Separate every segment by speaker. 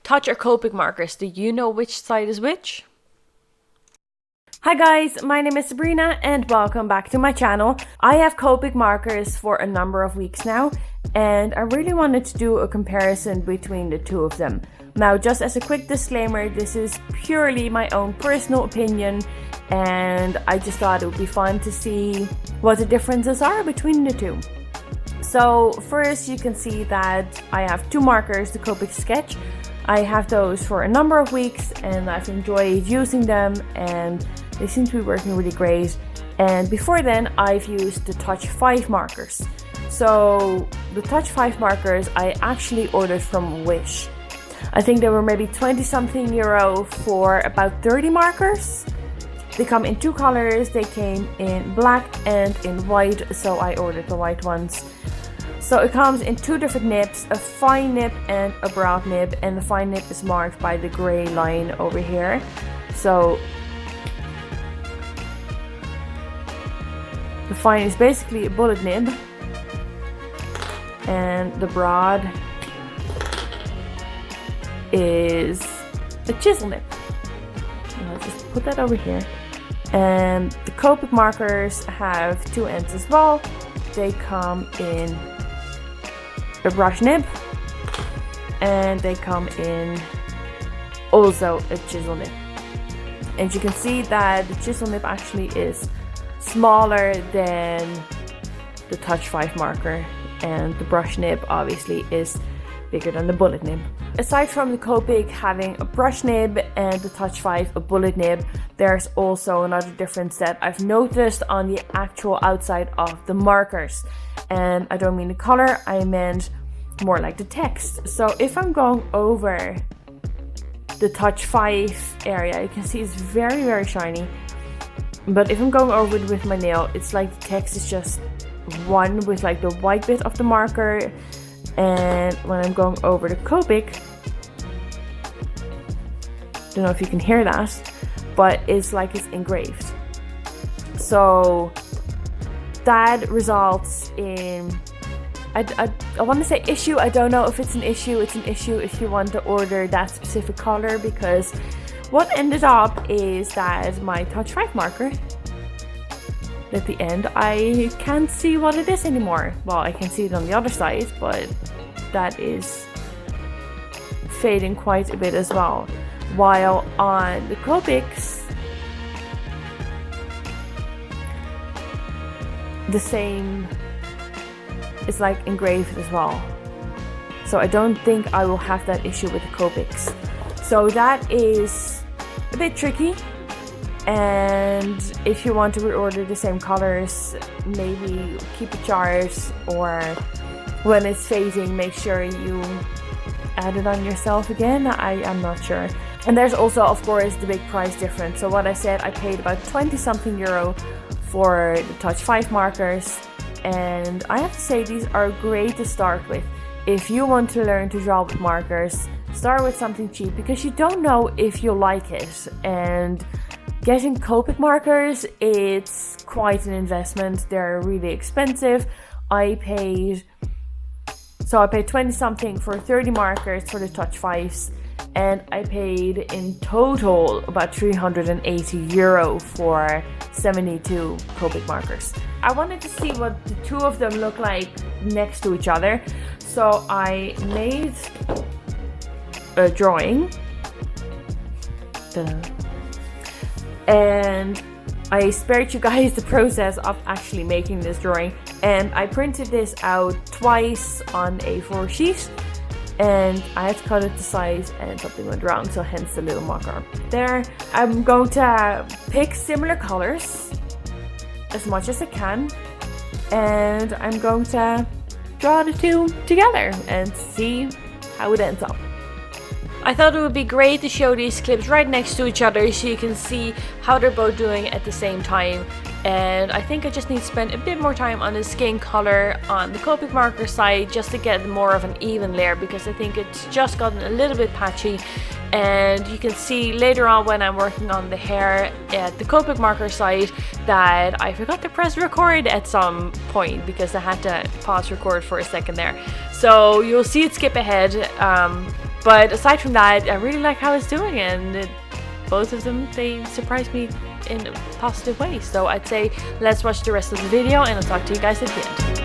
Speaker 1: Touch or Copic markers? Do you know which side is which?
Speaker 2: Hi guys, my name is Sabrina and welcome back to my channel. I have Copic markers for a number of weeks now and I really wanted to do a comparison between the two of them. Now, just as a quick disclaimer, this is purely my own personal opinion and I just thought it would be fun to see what the differences are between the two. So first you can see that I have two markers, the Copic Sketch. I have those for a number of weeks and I've enjoyed using them and they seem to be working really great. And before then I've used the Touch 5 markers. So the Touch 5 markers I actually ordered from Wish. I think they were maybe 20 something euro for about 30 markers. They come in two colors, they came in black and in white, so I ordered the white ones. So it comes in two different nibs, a fine nib and a broad nib, and the fine nib is marked by the gray line over here. So the fine is basically a bullet nib and the broad is a chisel nib. And I'll just put that over here. And the Copic markers have two ends as well. They come in a brush nib and they come in also a chisel nib. And you can see that the chisel nib actually is smaller than the Touch 5 marker and the brush nib obviously is bigger than the bullet nib. Aside from the Copic having a brush nib and the Touch 5 a bullet nib, there's also another difference that I've noticed on the actual outside of the markers. And I don't mean the color, I meant more like the text. So if I'm going over the Touch 5 area, you can see it's very, very shiny. But if I'm going over it with my nail, it's like the text is just one with like the white bit of the marker. And when I'm going over the Copic, don't know if you can hear that, but it's like it's engraved. So that results in, I want to say issue. I don't know if it's an issue. It's an issue if you want to order that specific color, because what ended up is that my Touch 5 marker, at the end I can't see what it is anymore. Well, I can see it on the other side, but that is fading quite a bit as well. While on the Copics, the same is like engraved as well. So I don't think I will have that issue with the Copics. So that is a bit tricky. And if you want to reorder the same colors, maybe keep a chart, or when it's fading, make sure you add it on yourself again. I'm not sure. And there's also, of course, the big price difference. So what I said, I paid about 20 something euro for the Touch 5 markers. And I have to say, these are great to start with. If you want to learn to draw with markers, start with something cheap, because you don't know if you like it. And getting Copic markers, it's quite an investment. They're really expensive. I paid 20 something for 30 markers for the Touch 5s, and I paid in total about 380 euro for 72 Copic markers. I wanted to see what the two of them look like next to each other, so I made a drawing. And I spared you guys the process of actually making this drawing, and I printed this out twice on A4 sheet, and I had to cut it to size and something went wrong, so hence the little marker there. I'm going to pick similar colors as much as I can, and I'm going to draw the two together and see how it ends up.
Speaker 1: I thought it would be great to show these clips right next to each other so you can see how they're both doing at the same time. And I think I just need to spend a bit more time on the skin color on the Copic marker side just to get more of an even layer, because I think it's just gotten a little bit patchy. And you can see later on when I'm working on the hair at the Copic marker side that I forgot to press record at some point because I had to pause record for a second there. So you'll see it skip ahead. But aside from that, I really like how it's doing, and both of them, they surprised me in a positive way. So I'd say let's watch the rest of the video and I'll talk to you guys at the end.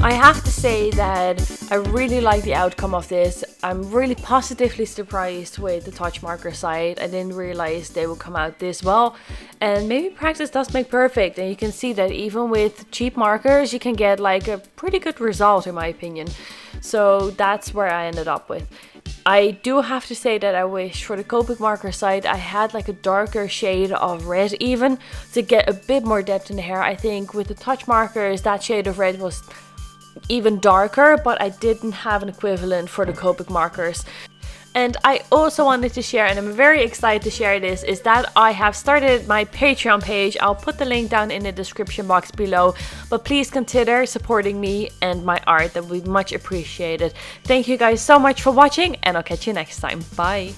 Speaker 1: I have to say that I really like the outcome of this. I'm really positively surprised with the touch marker side. I didn't realize they would come out this well, and maybe practice does make perfect, and you can see that even with cheap markers you can get like a pretty good result in my opinion. So that's where I ended up with. I do have to say that I wish for the Copic marker side I had like a darker shade of red even to get a bit more depth in the hair. I think with the touch markers that shade of red was even darker, but I didn't have an equivalent for the Copic markers. And I also wanted to share, and I'm very excited to share this, is that I have started my Patreon page. I'll put the link down in the description box below, but please consider supporting me and my art. That would be much appreciated. Thank you guys so much for watching, and I'll catch you next time. Bye!